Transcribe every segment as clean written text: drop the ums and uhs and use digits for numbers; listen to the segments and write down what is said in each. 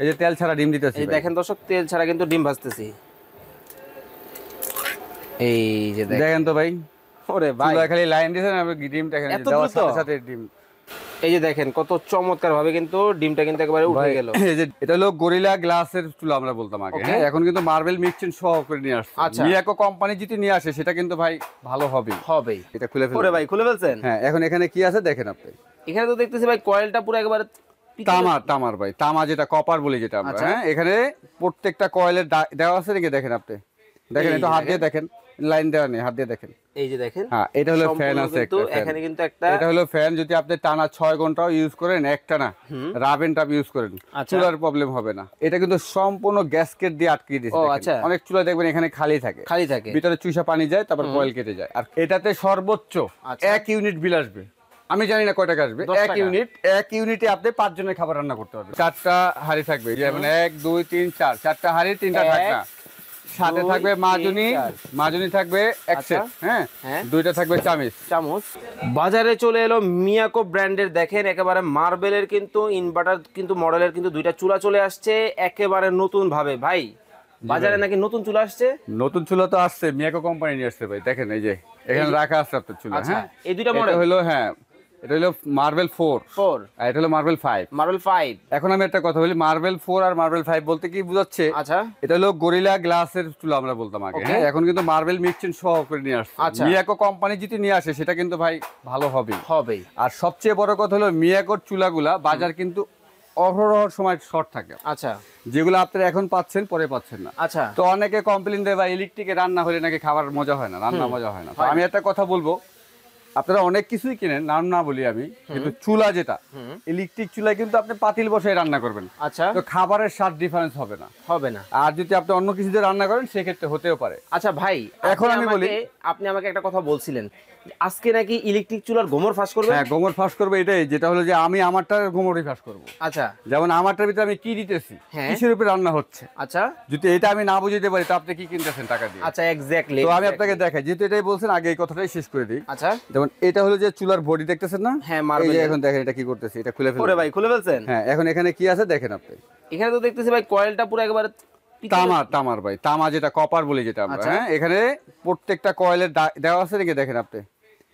এই যে তেল ছাড়া ডিম দিতেছি, এই দেখেন দর্শক, তেল ছাড়া কিন্তু ডিম ভাজতেছি। এই যে দেখেন তো ভাই, ওরে ভাই চুলায় খালি লাইন দিয়েছেন, আপনি ডিমটা এখানে এত দেওয়ার দ্রুত? সাথে সাথে ডিম। এই যে দেখেন কত চমৎকার ভাবে কিন্তু ডিমটা কিন্তু একেবারে উঠে ভাই, গেল। এই যে এটা হলো গরিলা গ্লাসের চুলা আমরা বলতাম আগে, Okay. হ্যাঁ, এখন কিন্তু মার্বেল মিক্সিং সহ করে নিয়ে আসছে। আচ্ছা। মিয়াকো কোম্পানি যদি নিয়ে আসে সেটা কিন্তু ভাই ভালো হবে। হবেই। এটা খুলে ওরে ফেলুন। ভাই খুলে ফেলছেন? হ্যাঁ, এখন এখানে কি আছে দেখেন আপনি। এখানে তো দেখতেছি ভাই কয়েলটা পুরো একেবারে তামার ভাই, তামা যেটা কপার বলি যেটা আমরা, আচ্ছা। হ্যাঁ, এখানে প্রত্যেকটা কয়েলের দেওয়া আছে নাকি দেখেন আপনি, দেখেন এই একটু যে হাত দেখেন। দিয়ে দেখেন, লাইন দেওয়া নেই, হাত দিয়ে দেখেন। এই যে দেখেন, হ্যাঁ, এটা হলো ফ্যান সম্পূর্ণ আছে কিন্তু একটা fan। এখানে কিন্তু একটা এটা হলো ফ্যান, যদি আপনি টানা 6 ঘন্টাও ইউজ করেন, একটানা রাবেন টাপ ইউজ করেন, আচ্ছা। চুলার প্রবলেম হবে না। এটা কিন্তু সম্পূর্ণ গ্যাসকেট দিয়ে আটকে দিয়েছে। ও দেখেন। আচ্ছা। অনেক চুলা দেখবেন এখানে খালি থাকে, খালি থাকে। ভিতরে চুষা পানি যায়, তারপর কয়েল কেটে যায়। আর এটাতে সর্বোচ্চ আচ্ছা। 1 ইউনিট বিল আসবে। আমি জানি না কয় টাকা আসবে। 10 টাকা। এক ইউনিটে আপনি 5 জনের খাবার রান্না করতে পারবেন। 4টা হাঁড়ি থাকবে, যেমন 1 2 3 4, 4টা হাঁড়ি, 3টা ঢাকনা। সাথে 2, থাকবে 3, 4 মাজুনি থাকবে এক আচ্ছা। সেট, হ্যাঁ, হ্যাঁ। 2টা থাকবে চামিচ। চামচ। বাজারে চলে এলো মিয়াকো ব্র্যান্ডের, দেখেন একেবারে মার্বেলের কিন্তু ইনভার্টার কিন্তু মডেলের কিন্তু দুইটা চুলা চলে আসছে একেবারে নতুন ভাবে। ভাই বাজারে নাকি নতুন চুলা আসছে? নতুন চুলা তো আসছে, মিয়াকো কোম্পানি নিয়ে আসছে ভাই। দেখেন এই যে এখানে রাখা আছে আপনার চুলা, আচ্ছা, হ্যাঁ, এই দুইটা এটা মডেল হলো, হ্যাঁ, এটা হলো মার্বেল 4 4, আর এটা হলো মার্বেল 5। মার্বেল 5। এখন আমি একটা কথা বলি, মার্বেল 4 আর মার্বেল 5 বলতে কি বোঝাচ্ছে? আচ্ছা। এটা হলো গরিলা গ্লাসের চুলা আমরা বলতাম আগে, Okay. হ্যাঁ, এখন কিন্তু মার্বেল মিক্সিং সহ করে নিয়ে আসছে। আচ্ছা। মিয়াকো কোম্পানি যদি নিয়ে আসে সেটা কিন্তু ভাই ভালো হবে। হবেই। আর সবচেয়ে বড় কথা হলো মিয়াকোর চুলাগুলা বাজার কিন্তু অহরহ সময় শর্ট থাকে, আচ্ছা যেগুলো আপনারা এখন পাচ্ছেন পরে পাচ্ছেন না। আচ্ছা। তো অনেকে কমপ্লেন দেয়, বা ইলেকট্রিকে রান্না হলে নাকি খাবার মজা হয় না, রান্না মজা হয় না। তো আমি একটা কথা বলবো, আপনারা অনেক কিছুই কিনেন, নাম না বলি আমি, কিন্তু চুলা যেটা ইলেকট্রিক চুলায় কিন্তু আপনি পাতিল বসায় রান্না করবেন, আচ্ছা। তো খাবারের স্বাদ ডিফারেন্স হবে না। হবে না। আর যদি আপনি অন্য কিছু দিয়ে রান্না করেন সেক্ষেত্রে হতেও পারে। আচ্ছা ভাই, এখন আমি বলি, আপনি আমাকে একটা কথা বলছিলেন আজকে নাকি ইলেকট্রিক চুলার গোমর ফাঁস করবে। হ্যাঁ, গোমর ফাঁস করবো, এটাই যেটা হলো যে আমি আমারটার গোমরই ফাঁস করবো। আচ্ছা যেমন আমারটার ভিতরে আমি কি দিতেছি, হ্যাঁ। কিসের উপরে রান্না হচ্ছে, আচ্ছা যদি এটা আমি না বুঝতে পারি তো আপনি কি কিনতেছেন টাকা দিয়ে। আচ্ছা, এক্স্যাক্টলি। তো আমি আপনাকে দেখাই, যেহেতু এটাই বলছেন, আগে এই কথাটাই শেষ করে দিই। আচ্ছা। যেমন এটা হলো যে চুলার বডি দেখতেছেন না, হ্যাঁ, এই মার্বেল। যে এখন দেখেন এটা কি করতেছে, এটা খুলে ওরে ফেলুন। ভাই খুলে ফেলছেন? হ্যাঁ, এখন এখানে কি আছে দেখেন আপনি। এখানে তো দেখতেছি ভাই কয়েলটা পুরো একেবারে তামার ভাই, তামা যেটা কপার বলি যেটা আমরা, আচ্ছা। হ্যাঁ, এখানে প্রত্যেকটা কয়েলের দেওয়া আছে নাকি দেখেন আপনি,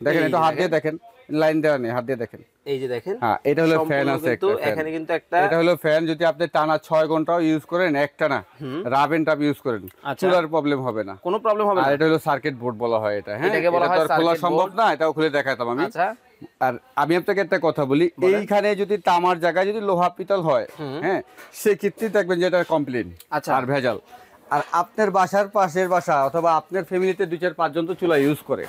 দেখেন এই একটু যে হাত দিয়ে দেখেন, লাইন দেওয়া নেই, হাত দিয়ে দেখেন। এই যে দেখেন, হ্যাঁ, এটা হলো সম্পূর্ণ ফ্যান আছে কিন্তু একটা fan। এখানে কিন্তু একটা এটা হলো ফ্যান, যদি আপনি টানা 6 ঘন্টাও ইউজ করেন, একটানা রাবেন টাপ ইউজ করেন, আচ্ছা। চুলার প্রবলেম হবে না, কোনো প্রবলেম হবে আর না। এটা হলো সার্কিট বোর্ড বলা হয় এটা, হ্যাঁ, এটাকে বলা এটা হয় তো আর খোলা circuit সম্ভব board। না, এটাও খুলে দেখাতাম আমি। আচ্ছা। আর আমি আপনাকে একটা কথা বলি, এইখানে যদি তামার জায়গায় যদি লোহা পিতল হয়, হ্যাঁ, সেক্ষেত্রে দেখবেন যে এটা কমপ্লেন আচ্ছা। আর ভেজাল। আর আপনার বাসার পাশের বাসা অথবা আপনার ফ্যামিলিতে 2 4 5 জন তো চুলা ইউজ করে,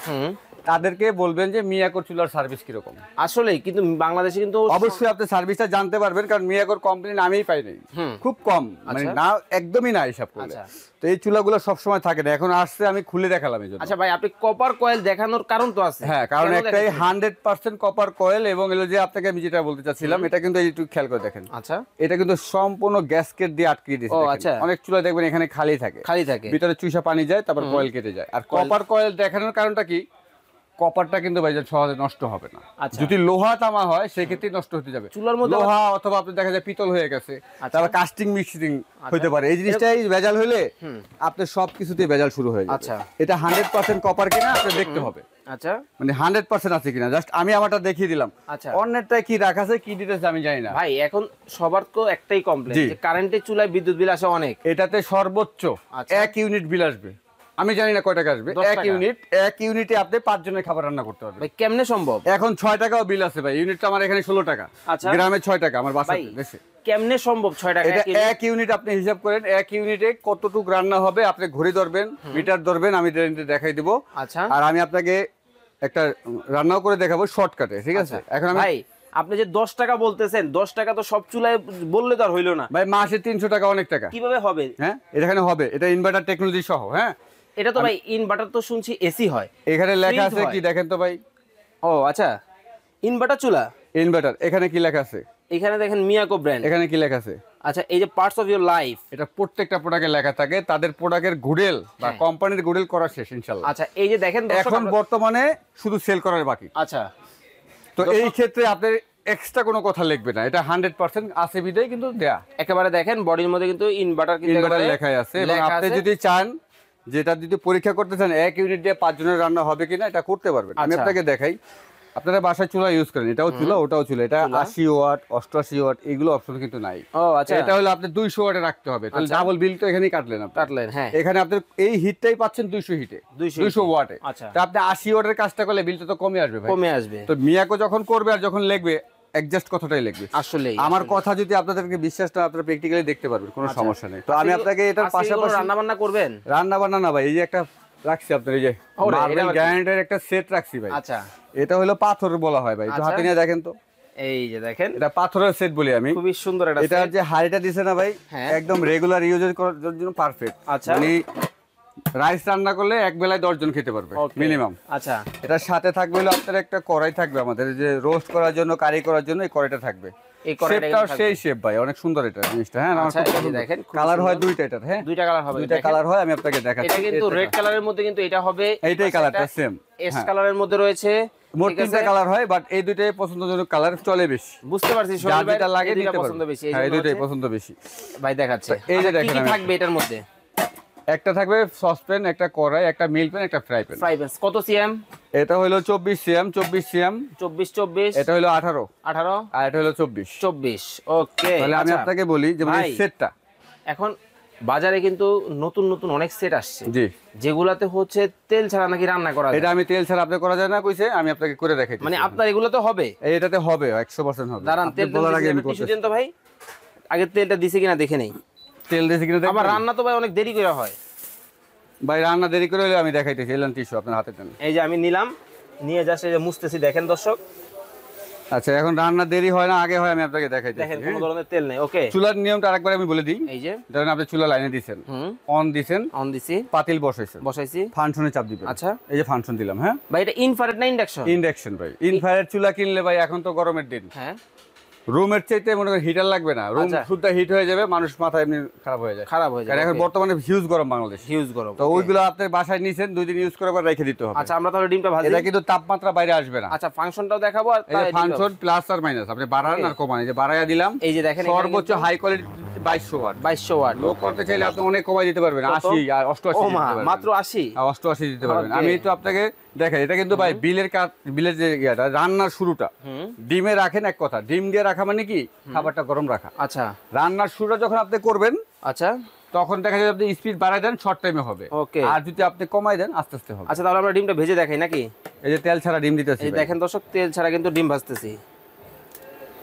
তাদেরকে বলবেন যে মিয়াকোর চুলার সার্ভিস কিরকম। আসলেই কিন্তু বাংলাদেশে কিন্তু অবশ্যই আপনি সার্ভিসটা জানতে পারবেন, কারণ মিয়াকোর কমপ্লেন আমিই পাই নাই, খুব কম, মানে আচ্ছা। না, একদমই না হিসাব করলে। আচ্ছা। তো এই চুলাগুলো সবসময় থাকে না, এখন আসছে আমি খুলে দেখালাম এই জন্য। আচ্ছা ভাই, আপনি কপার কয়েল দেখানোর কারণ তো আছে। হ্যাঁ, কারণ কেন একটাই দেখাচ্ছেন? 100% কপার কয়েল, এবং এলো যে আপনাকে আমি যেটা বলতে চাচ্ছিলাম, এটা কিন্তু একটু খেয়াল করে দেখেন, আচ্ছা। এটা কিন্তু সম্পূর্ণ গ্যাসকেট দিয়ে আটকে দিয়েছে। ও দেখেন। আচ্ছা। অনেক চুলা দেখবেন এখানে খালি থাকে, খালি থাকে। ভিতরে চুষা পানি যায়, তারপর কয়েল কেটে যায়। আর কপার কয়েল দেখানোর কারণটা কি, কপারটা কিন্তু ভাই সহজে নষ্ট হবে না। আচ্ছা। যদি লোহা তামা হয় সেক্ষেত্রে নষ্ট হতে যাবে, চুলার মধ্যে লোহা অথবা আপনি দেখা যায় পিতল হয়ে গেছে, আচ্ছা। তারপর কাস্টিং মিক্সিং হতে পারে, এই জিনিসটাই ভেজাল হলে আপনার সব কিছুতে ভেজাল শুরু হয়ে যাবে। আচ্ছা। এটা 100% কপার কিনা আপনি দেখতে হবে, আচ্ছা। মানে 100% আছে কিনা, জাস্ট আমি আমারটা দেখিয়ে দিলাম। আচ্ছা। অন্যটায় কি রাখা আছে কি দিতেছে আমি জানি না ভাই এখন সবার তো একটাই কমপ্লেন জি। যে কারেন্টের চুলায় বিদ্যুৎ বিল আসে অনেক। এটাতে সর্বোচ্চ আচ্ছা। 1 ইউনিট বিল আসবে, আমি জানি না কয় টাকা আসবে। 10 এক টাকা। ইউনিটে আপনি 5 জনের খাবার রান্না করতে পারবেন। ভাই কেমনে সম্ভব? এখন 6 টাকাও বিল আছে ভাই, ইউনিটটা আমার এখানে 16 টাকা, আচ্ছা। গ্রামে 6 টাকা, আমার ভাই বাসাতে দেশে। কেমনে সম্ভব 6 টাকা? এটা 1 ইউনিট আপনি হিসাব করেন, 1 ইউনিটে কতটুকু রান্না হবে, আপনি ঘড়ি ধরবেন, মিটার ধরবেন, আমি দেখাই দিব। আচ্ছা। আর আমি আপনাকে একটা রান্নাও করে দেখাবো শর্টকাটে, ঠিক আছে? এখন আমি ভাই আপনি যে 10 টাকা বলতেছেন, 10 টাকা তো সব চুলায় বললে তো আর হইলো না। ভাই মাসে 300 টাকা অনেক টাকা, কিভাবে হবে? হ্যাঁ, এখানে হবে, এটা ইনভার্টার টেকনোলজি সহ, হ্যাঁ। এটা তো ভাই ইনভার্টার তো শুনছি এসি হয়, এখানে লেখা Fridge আছে হয়। কি দেখেন তো ভাই, ও আচ্ছা, ইনভার্টার চুলা। ইনভার্টার এখানে কি লেখা আছে, এখানে দেখেন মিয়াকো ব্র্যান্ড। এখানে কি লেখা আছে, আচ্ছা, এই যে পার্টস অফ ইওর লাইফ, এটা প্রত্যেকটা প্রোডাক্টে লেখা থাকে, তাদের প্রোডাক্টের গুডেল বা হ্যাঁ। কোম্পানির গুডেল করা শেষ ইনশাআল্লাহ। আচ্ছা এই যে দেখেন দর্শক এখন আমরা- বর্তমানে শুধু সেল করার বাকি। আচ্ছা তো এই ক্ষেত্রে আপনি এক্সট্রা কোনো কথা লিখবে না, এটা 100% আছে বিদায় কিন্তু দেয়া। একেবারে দেখেন বডির মধ্যে কিন্তু ইনভার্টার কিন্তু ইনভার্টার একেবারে লেখাই আছে, এবং লেখা আপনি আছে। যদি চান যেটা যদি পরীক্ষা করতে চান 1 ইউনিট দিয়ে 5 জনের রান্না হবে কিনা এটা করতে পারবেন। আমি আচ্ছা। আপনাকে দেখাই, আপনারা বাসায় চুলা ইউজ করেন, এটাও চুলা ওটাও চুলা, এটা 80 ওয়াট 88 ওয়াট এগুলো অপশন কিন্তু নাই। ও আচ্ছা, এটা হলো আপনি 200 ওয়াটে রাখতে হবে, তাহলে ডাবল বিল তো এখানেই কাটলেন আপনি। কাটলেন, হ্যাঁ। এখানে আপনি এই হিটটাই পাচ্ছেন 200 হিটে, 200 ওয়াটে। আচ্ছা। তা আপনি 80 ওয়াটের কাজটা করলে বিলটা তো কমে আসবে ভাই। কমে আসবে তো মিয়াকো যখন করবে আর যখন লিখবে অ্যাডজাস্ট কথাটাই লিখবে। আসলে। আমার কথা যদি আপনাদেরকে বিশ্বাস না, আপনারা প্র্যাকটিক্যালি দেখতে পারবেন, কোনো সমস্যা নেই। তো আমি আপনাকে এটার পাশাপাশি রান্না বান্না করবেন? রান্না বান্না না ভাই, এই যে একটা রাখছি আপনার, এই যে মার্বেল গ্রানাইটের একটা সেট রাখছি ভাই। আচ্ছা, এটা হলো পাথর বলা হয় ভাই, একটু হাতে নিয়ে দেখেন তো। এই যে দেখেন, এটা পাথরের সেট বলি আমি। খুবই সুন্দর একটা এটা set। যে হাড়িটা দিছে না ভাই, হ্যাঁ। একদম রেগুলার ইউজের করার জন্য পারফেক্ট। আচ্ছা। মানে রাইস রান্না করলে এক বেলায় 10 জন খেতে পারবে Okay। মিনিমাম। আচ্ছা, এটার সাথে থাকবে হলো আপনার একটা কড়াই থাকবে, আমাদের যে রোস্ট করার জন্য, কারি করার জন্য এই কড়াইটা থাকবে। এই কড়াইটা শেপটাও কিন্তু সেই শেপ ভাই, অনেক সুন্দর এটা জিনিসটা। হ্যাঁ, আমার আচ্ছা, খুব এই যে পছন্দ। দেখেন, খুব কালার হয় সুন্দর। দুইটা এটার, হ্যাঁ দুইটা কালার হবে। দুইটা কালার হয়, আমি আপনাকে দেখাচ্ছি। এটা কিন্তু রেড কালারের মধ্যে কিন্তু এটা হবে, এইটাই কালারটা সেম, এস কালারের মধ্যে রয়েছে। মোট ঠিক 3টা আছে? কালার হয়, বাট এই দুইটাই পছন্দজনক কালার, চলে বেশি। বুঝতে পারছি, যার শরীর ভাই যেটা লাগে এই দুইটা নিতে পছন্দ পারবে। বেশি, এই হ্যাঁ, এই জন্য দুইটাই হচ্ছে পছন্দ বেশি ভাই দেখাচ্ছে। এই যে আচ্ছা, কি দেখেন কি আমি- থাকবে এটার মধ্যে? একটা থাকবে সসপ্যান, একটা কড়াই, একটা মিল প্যান, একটা ফ্রাই প্যান। ফ্রাই প্যান কত সিএম? এটা হলো 24 সিএম, 24 সিএম। 24 এটা হলো 18, 18 আর এটা হলো 24। 24। ওকে, তাহলে আমি আপনাকে বলি যে ভাই, সেটটা এখন বাজারে কিন্তু নতুন নতুন অনেক সেট আসছে, জি, যেগুলাতে হচ্ছে তেল ছাড়া নাকি রান্না করা যায়। এটা আমি তেল ছাড়া আপনি করা যায় না কইছে, আমি আপনাকে করে দেখাই। মানে আপনার এগুলোতে হবে? এটাতে হবে 100% হবে। দাঁড়ান, আপনি তেল বলার আগে আমি টিস্যু করতেছি। দেন তো ভাই, আগে তেলটা দিছে কিনা দেখে নেই। তেল দিয়েছি কিনা দেখবেন? আবার রান্না তো ভাই অনেক দেরি করে হয় ভাই রান্না দেরি করে হলে আমি দেখাইতেছি, এলান টিস্যু আপনার হাতে দেন। এই যে আমি নিলাম, নিয়ে জাস্ট এই যে মুছতেছি, দেখেন দর্শক, আচ্ছা, এখন রান্না দেরি হয় না আগে হয়, আমি আপনাকে দেখাইতেছি। দেখেন কোনো ধরনের তেল নেই। ওকে, চুলার নিয়মটা আরেকবার আমি বলে দিই। এই যে ধরেন আপনি চুলা লাইনে দিছেন, হুম, অন দিছেন, অন দিছি, পাতিল বসাইছেন, বসাইছি। ফাংশনে চাপ দিবেন। আচ্ছা, এই যে ফাংশন দিলাম, হ্যাঁ ভাই এটা ইনফ্রারেড না ইন্ডাকশন? ইন্ডাকশন ভাই। ইনফ্রারেড চুলা কিনলে ভাই এখন তো গরমের দিন, হ্যাঁ, রুমের চাইতে মনে করেন হিটার লাগবে না, রুম আচ্ছা। শুদ্ধ হিট হয়ে যাবে, মানুষ মাথা এমনি খারাপ হয়ে যায়। খারাপ হয়ে কারণ যায়। এখন বর্তমানে হিউজ গরম বাংলাদেশ, হিউজ গরম। তো ওইগুলো আপনি বাসায় নিছেন 2 দিন ইউজ করে আবার রেখে দিতে হবে। আচ্ছা, আমরা তাহলে ডিমটা ভাজি। এটা কিন্তু তাপমাত্রা বাইরে আসবে না। আচ্ছা, ফাংশনটাও দেখাবো আর এই যে ফাংশন প্লাস আর মাইনাস, আপনি বাড়ান আর কমান, এই যে বাড়ায়া দিলাম। এই যে দেখেন, এখানে সর্বোচ্চ কিন্তু হাই কোয়ালিটি 2200 ওয়াট। 2200 ওয়াট। লো করতে চাইলে আপনি অনেক কমাই দিতে পারবেন, কত? 80 আর 88 ও দিতে মা, পারবেন। মাত্র 80? 88 দিতে পারবেন। Okay। আমি তো আপনাকে দেখাই, এটা কিন্তু ভাই বিলের বিলের যে ইয়াটা, রান্নার শুরুটা হুম, ডিমে রাখেন। এক কথা, ডিম দিয়ে রাখা মানে কি, খাবারটা গরম রাখা। আচ্ছা রান্নার শুরুটা যখন আপনি করবেন, আচ্ছা তখন দেখা যায় আপনি স্পিড বাড়াই দেন, শর্ট টাইমে হবে। ওকে, আর যদি আপনি কমাই দেন, আস্তে আস্তে হবে। আচ্ছা তাহলে আমরা ডিমটা ভেজে দেখাই নাকি? এই যে তেল ছাড়া ডিম দিতেছি এই ভাই। দেখেন দর্শক, তেল ছাড়া কিন্তু ডিম ভাজতেছি।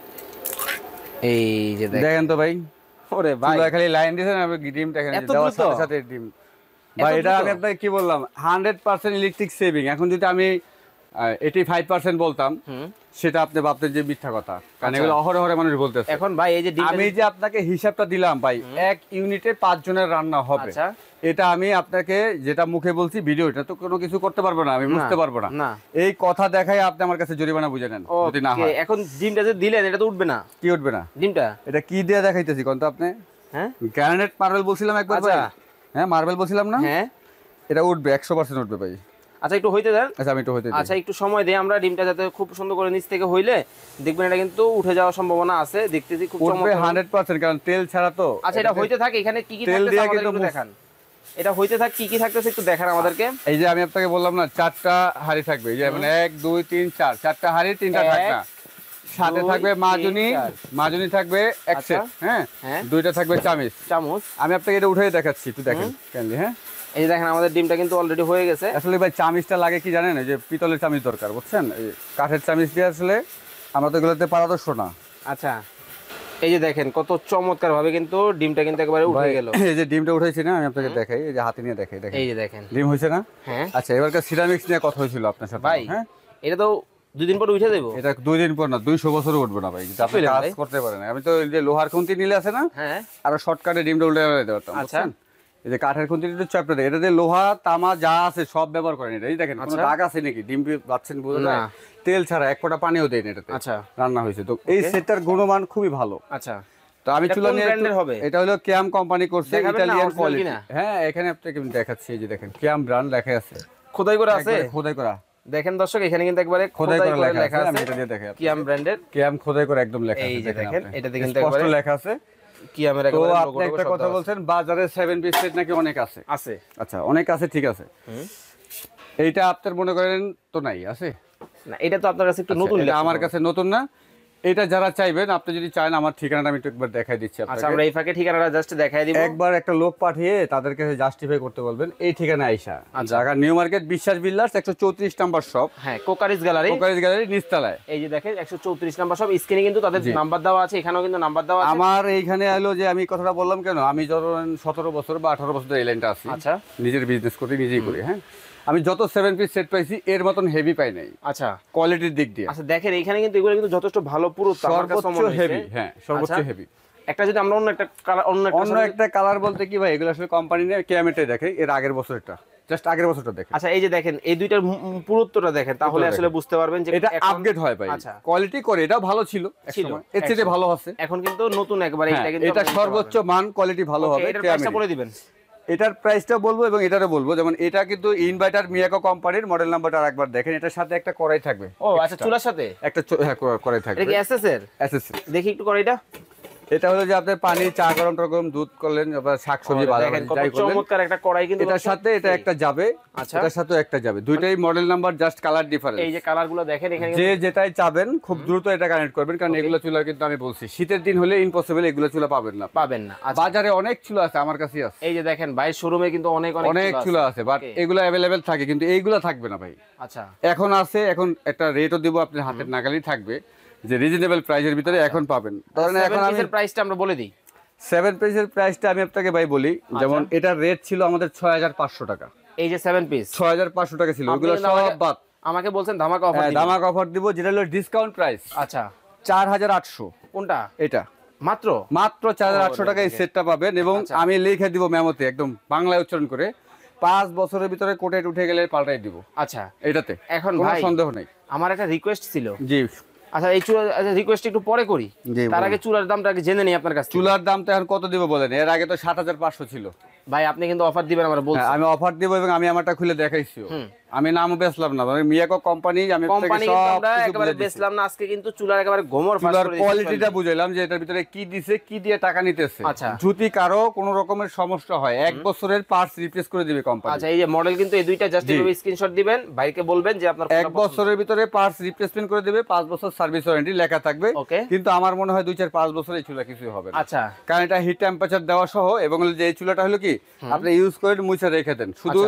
এই যে দেখেন, দেখেন তো ভাই, ওরে ভাই, চুলা খালি লাইন দিয়েছেন, আমি ডিমটা এখানে এত দেওয়ার দ্রুত? সাথে সাথে ডিম। ভাই এটা দ্রুত? আমি আপনাকে কি বললাম, 100% ইলেকট্রিক সেভিং। এখন যদি আমি 85% বলতাম, হুম, সেটা আপনি ভাবতেন যে মিথ্যা কথা, কারণ আচ্ছা। এগুলো অহরহ মানুষ বলতেছে। এখন ভাই এই যে ডিমটা, আমি যে আপনাকে হিসাবটা দিলাম ভাই, 1 ইউনিটে 5 জনের রান্না হবে। আচ্ছা, এটা আমি আপনাকে যেটা মুখে বলছি, ভিডিও এটা তো কোনো কিছু করতে পারবো না, আমি বুঝতে পারবো না। না, এই কথা দেখাই আপনি আমার কাছে জরিমানা বুঝে নেন, যদি না ওকে। হয়। এখন ডিমটা যে দিলেন, এটা তো উঠবে না কি উঠবে না? ডিমটা, এটা কি দিয়ে দেখাইতেছি কোন তো আপনি? হ্যাঁ গ্রানাইট মার্বেল বলছিলাম একবার ভাই, আচ্ছা। হ্যাঁ মার্বেল বলছিলাম না, হ্যাঁ, এটা উঠবে 100% উঠবে ভাই। আচ্ছা একটু হইতে দেন। আচ্ছা আমি একটু হইতে দিই। আচ্ছা একটু সময় দেই আমরা, ডিমটা যাতে খুব সুন্দর করে নিচ থেকে হইলে দেখবেন এটা কিন্তু উঠে যাওয়ার সম্ভাবনা আছে, দেখতেছি খুব উঠবে চমৎকার। 100%, কারণ তেল ছাড়া তো। আচ্ছা এটা হইতে থাকে, এখানে কি কি তেল থাকতেছে দিয়ে আমাদের কিন্তু একটু দেখান। এটা হইতে থাক, কি কি থাকতেছে একটু দেখান আমাদেরকে। এই যে আমি আপনাকে বললাম না, 4টা হাঁড়ি থাকবে, এই যে মানে 1 2 3 4, 4টা হাঁড়ি, 3টা এক, ঢাকনা। সাথে 2, থাকবে 3, মাজুনি, 4 মাজুনি থাকবে এক আচ্ছা। সেট, হ্যাঁ হ্যাঁ, 2টা থাকবে চামিচ। চামচ। আমি আপনাকে এটা উঠে দেখাচ্ছি, একটু দেখেন কাইন্ডলি। হ্যাঁ, এই যে দেখেন আমাদের ডিমটা কিন্তু অলরেডি হয়ে গেছে। আসলে ভাই চামিচটা লাগে কি জানেন, এই যে পিতলের চামিচ দরকার, বুঝছেন? এই কাঠের চামিচ দিয়ে আসলে আমরা তো এগুলোতে পারদর্শ না। আচ্ছা এই যে দেখেন কত চমৎকার ভাবে কিন্তু ডিমটা কিন্তু একেবারে উঠে ভাই, গেল। এই যে ডিমটা উঠাইছি না, আমি আপনাকে দেখাই, এই যে হাতে নিয়ে দেখাই, দেখেন এই যে দেখেন, ডিম হয়েছে না? হ্যাঁ আচ্ছা, এবারকার সিরামিক্স নিয়ে কথা হয়েছিল আপনার সাথে ভাই, হ্যাঁ। এটা তো 2 দিন পর উঠে দেবো। এটা 2 দিন পর না, 200 বছরও উঠবে না ভাই, যদি আপনি পেলেন কাজ ভাই? করতে পারেন। আমি তো এই যে লোহার খুন্তি নিলে আছে না, হ্যাঁ আর শর্টকাটে ডিমটা উল্টে দিতে পারতাম। আচ্ছা। বুঝছেন? এই যে কাঠের খুন্তি একটু চাপড়ে দেয়, এটাতে লোহা তামা যা আছে সব ব্যবহার করেন। এটা এই দেখেন, কোনো আচ্ছা। দাগ আছে নাকি? ডিম পাচ্ছেন বুঝে না। না, তেল ছাড়া এক ফোঁটা পানিও দেন এটাতে, আচ্ছা রান্না হয়েছে। তো এই সেটটার গুণমান খুবই ভালো। আচ্ছা, তো আমি এটা চুলা কোন নিয়ে ব্র্যান্ডের হবে? এটা হলো ক্যাম কোম্পানি করছে, দেখাবেন না ইতালিয়ান original কোয়ালিটি। কিনা? হ্যাঁ, এখানে আপনাকে আমি দেখাচ্ছি, এই যে দেখেন ক্যাম ব্র্যান্ড লেখা আছে, খোদাই করে আছে। একবারে খোদাই করা। দেখেন দর্শক এখানে কিন্তু একবারে খোদাই খোদাই করে করে লেখা লেখা আছে, আমি আছে এটা দিয়ে দেখাই কিয়াম ব্র্যান্ডের। কিয়াম খোদাই করে একদম লেখা আছে, এই যে দেখেন আপনি। এটাতে কিন্তু স্পষ্ট একবারে লেখা আছে। কিয়ামের তো একবারে আপনি লোগো একটা কথা বলছেন বাজারে 7 পিস সেট নাকি অনেক আছে। আছে। আচ্ছা অনেক আছে, ঠিক আছে। এইটা আপনার মনে করেন তো নাই আছে না, এটা তো আপনার কাছে একটু নতুন, এটা আমার কাছে নতুন না। এটা যারা চাইবেন, আপনি যদি চান আমার ঠিকানাটা আমি একবার দেখাই দিচ্ছি আচ্ছা আপনাকে। আমরা এই ফাঁকে ঠিকানাটা জাস্ট দেখাই দিব। একবার একটা লোক পাঠিয়ে তাদেরকে জাস্টিফাই করতে বলবেন এই ঠিকানা আইসা, জায়গা নিউ মার্কেট বিশ্বাস বিল্ডার্স 134 নাম্বার শপ, হ্যাঁ কোকারিস গ্যালারি, কোকারিস গ্যালারি নিচতলায়। এই যে দেখেন 134 নাম্বার সব স্ক্রিনে কিন্তু তাদের নাম্বার দেওয়া আছে, এখানেও কিন্তু নাম্বার দেওয়া আছে। আমার এইখানে এলো যে আমি কথাটা বললাম কেন, আমি ধরুন 17 বছর বা 18 বছর এই লাইনটা আছি। আচ্ছা নিজের বিজনেস করি, নিজেই করি। হ্যাঁ, আমি যত 7 পিস সেট পাইছি এর মতন হেভি পাই নাই আচ্ছা কোয়ালিটির দিক দিয়ে। আচ্ছা দেখেন এখানে কিন্তু এগুলো কিন্তু যথেষ্ট ভালো পুরুত্ব আমার কাছে মনে সর্বোচ্চ হয়েছে। হেভি, হ্যাঁ সর্বোচ্চ আচ্ছা, হেভি। একটা যদি আমরা অন্য একটা কালার অন্য একটা কালার বলতে কি ভাই, এগুলো আসলে কোম্পানি নিয়ে কেয়ামেটে দেখে, এর আগের বছরটা, জাস্ট আগের বছরটা দেখে। আচ্ছা এই যে দেখেন এই দুইটার পুরুত্বটা দেখেন, তাহলে আসলে বুঝতে পারবেন যে এটা এখন- আপগ্রেড হয় ভাই, আচ্ছা কোয়ালিটি করে এটাও ভালো ছিল ছিল, একসময়, এর চেয়ে ভালো আছে। এখন কিন্তু নতুন একবার হ্যাঁ, এটা কিন্তু এটা আপনি নিতে সর্বোচ্চ পারবেন। মান কোয়ালিটি ভালো হবে। এটার প্রাইসটা বলে দিবেন। এটার প্রাইসটা বলবো এবং এটারও বলবো। যেমন এটা কিন্তু ইনভার্টার মিয়াকো কোম্পানির, মডেল নাম্বারটা আরেকবার দেখেন। এটার সাথে একটা কড়াই থাকবে। ও আচ্ছা চুলার সাথে একটা হ্যাঁ কড়াই থাকবে। এটা কি এসএস এর? এসএসসি। দেখি একটু করে এটা। এটা হলো যে আপনি পানি, চা গরম টরম, দুধ করলেন, আবার শাকসবজি বাজার দেখেন কত যাই করলেন, চমৎকার একটা কড়াই কিন্তু এটার সাথে এটা একটা যাবে, আচ্ছা। এটার সাথেও একটা যাবে। দুইটাই model number, just colour difference. এই যে কালারগুলো দেখেন এখানে যে যেটাই চাবেন খুব দ্রুত এটা কানেক্ট করবেন, কারণ এগুলো চুলা কিন্তু আমি বলছি শীতের দিন হলে ইম্পসিবল, এগুলো চুলা পাবেন না। পাবেন না। আচ্ছা বাজারে অনেক চুলা আছে, আমার কাছে আছে। এই যে দেখেন ভাই শোরুমে কিন্তু অনেক অনেক চুলা আছে, বাট Okay. এগুলো অ্যাভেলেবেল থাকে, কিন্তু এইগুলো থাকবে না ভাই। আচ্ছা এখন আছে, এখন একটা রেটও দিব, আপনার হাতের নাগালেই থাকবে, যে রিজনেবল প্রাইসের ভিতরে এখন পাবেন। ধরেন এখন আমি এর প্রাইসটা আমরা বলে দিই। 7 পিসের প্রাইসটা আমি আপনাকে ভাই বলি, যেমন এটার রেট ছিল আমাদের 6500 টাকা। এই যে 7 পিস 6500 টাকা ছিল, আপনি ওগুলো কিন্তু সব আমাকে- বাদ। আমাকে বলছেন ধামাকা অফার হ্যাঁ, দিবেন। দামাক অফার দিব, যেটা হলো ডিসকাউন্ট প্রাইস। আচ্ছা 4800 কোনটা? এটা মাত্র মাত্র 4800 টাকা এই সেটটা পাবেন। এবং আচ্ছা। আমি লিখে দিব মেমোতে একদম বাংলায় উচ্চারণ করে, 5 বছরের ভিতরে কোটেট উঠে গেলে পাল্টাই দিব আচ্ছা এটাতে, এখন কোনো ভাই সন্দেহ নেই। আমার একটা রিকোয়েস্ট ছিল। জি আচ্ছা এই চুলা রিকোয়েস্ট একটু পরে করি, জি, তার বলুন। আগে চুলার দামটা আগে জেনে নিই আপনার কাছ থেকে। চুলার দামটা এখন কত দিব বলেন? এর আগে তো 7500 ছিল। ভাই আপনি কিন্তু অফার দিবেন আমরা বলছি। হ্যাঁ, আমি অফার দিব এবং আমি আমারটা খুলে দেখাইছিও। আমি নাম বেচলাম না, মানে মিয়াকো কোম্পানি, আমি আপনাকে কোম্পানি কিন্তু সব আমরা কিছু একেবারে বুঝাই দিছি। বেচলাম না, আজকে কিন্তু চুলার একেবারে গোমর ফাঁস চুলার করে দিয়েছি। কোয়ালিটিটা বুঝাইলাম যে এটার ভিতরে কি দিছে, কি দিয়ে টাকা নিতেছে। আচ্ছা। যদি কারো কোনো রকমের সমস্যা হয় 1 বছরের পার্টস রিপ্লেস করে দিবে কোম্পানি। আচ্ছা এই যে মডেল কিন্তু এই দুইটা জাস্ট এভাবে স্ক্রিনশট দিবেন, ভাইকে বলবেন যে আপনার 1 বছরের ভিতরে পার্টস রিপ্লেসমেন্ট করে দেবে, 5 বছর সার্ভিস ওয়ারেন্টি লেখা থাকবে। ওকে। কিন্তু আমার মনে হয় 2-4-5 বছর এই চুলা কিছু হবে না। আচ্ছা কারণ এটা হিট টেম্পারেচার দেওয়া সহ, এবং হলো যে এই চুলাটা হলো কি আপনি ইউজ করে মুছে রেখে দেন, শুধু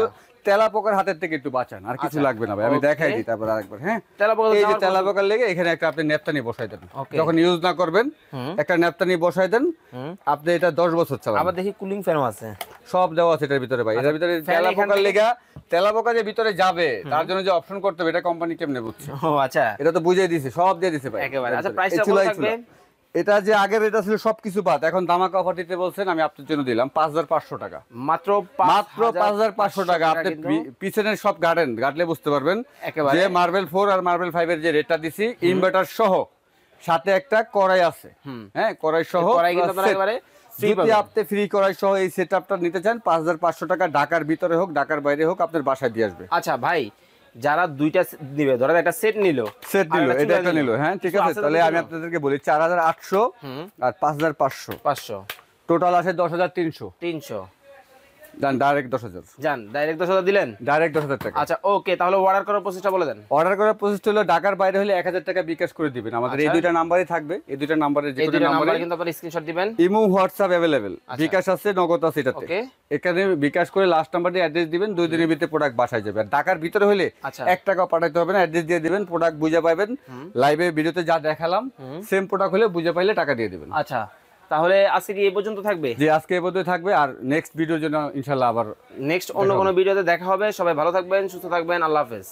তেলা পোকার হাতের থেকে একটু বাঁচান, আর কিছু লাগবে না ভাই। আমি দেখাই দিই তারপর আরেকবার। হ্যাঁ, তেলাপোকা এই যে যাওয়ার তেলা পোকার লেগে এখানে একটা আপনি নেপতানি বসাই দেন, Okay. যখন ইউজ না করবেন একটা নেপতানি বসাই দেন, আপনি এটা 10 বছর চালান। আবার দেখি কুলিং ফ্যানও আছে। সব দেওয়া আছে এটার ভিতরে ভাই। এটার ভিতরে fan তেলা এখান পোকার থেকে- লেগা, তেলা পোকা যে ভিতরে যাবে তার জন্য যে অপশন করতে হবে, এটা কোম্পানি কেমনে বুঝছে? ও আচ্ছা এটা তো বুঝিয়ে দিছে, সব দিয়ে দিছে ভাই একেবারে। আচ্ছা, এই প্রাইসটা কত চুলাই থাকবে? চুলা। এটা যে আগের এটা ছিল সবকিছু বাদ, এখন দামাকা অফার দিতে বলছেন, আমি আপনার জন্য দিলাম 5500 টাকা। মাত্র মাত্র 5500 টাকা। আপনি পিছনের সব গার্ডেন গাটলে বুঝতে পারবেন একেবারে। যে মার্বেল 4 আর মার্বেল 5 এর যে রেটটা দিছি, ইনভার্টার সহ, সাথে একটা কড়াই আছে। হ্যাঁ, কড়াই সহ কড়াই কিন্তু plus আপনারা set। একেবারে free যদি পাবেন। আপনি ফ্রি কড়াই সহ এই সেটআপটা নিতে চান, 5500 টাকা, ঢাকার ভিতরে হোক ঢাকার বাইরে হোক, আপনার বাসায় দিয়ে আসবে। আচ্ছা ভাই যারা দুইটা দিবে, ধরেন একটা সেট নিল, সেট দিল, আর এটা একটা নিল। হ্যাঁ ঠিক কিছু আছে, আছে তো তাহলে কিছু আমি না? আপনাদেরকে বলি 4800 আর 5500, 500 টোটাল আসে 10300। 300 জান ডাইরেক্ট 10000, জান ডাইরেক্ট 10,000 দিলেন। ডাইরেক্ট 10000 টাকা। আচ্ছা ওকে, তাহলে অর্ডার করার প্রসেসটা বলে দেন। অর্ডার করার প্রসেস হলো ঢাকার বাইরে হলে 1000 টাকা বিকাশ করে দিবেন। আমাদের এই আচ্ছা। দুইটা নাম্বারই থাকবে, এই দুইটা নাম্বারে যে এই কোনো দুইটা নাম্বারে নাম্বার কিন্তু আপনারা স্ক্রিনশট দিবেন। ইমো হোয়াটসঅ্যাপ अवेलेबल, বিকাশ আছে, নগদ আছে এটাতে। ওকে। এখানে বিকাশ করে লাস্ট নাম্বারে অ্যাড্রেস দিবেন, 2 দিনের ভিতরে প্রোডাক্ট বাসায় যাবে। আর ঢাকার ভিতরে হলে আচ্ছা। 1 টাকা পাঠাতে হবে না, অ্যাড্রেস দিয়ে দিবেন, প্রোডাক্ট বুঝে পাবেন। লাইভে ভিডিওতে যা দেখালাম সেম প্রোডাক্ট হলে বুঝে পাইলে টাকা দিয়ে দিবেন। আচ্ছা তাহলে আজকে কি এই পর্যন্ত থাকবে? যে আজকে এই পর্যন্ত থাকবে, আর নেক্সট ভিডিওর জন্য ইনশাআল্লাহ আবার নেক্সট অন্য কোনো ভিডিওতে দেখা হবে। সবাই ভালো থাকবেন, সুস্থ থাকবেন, আল্লাহ হাফেজ।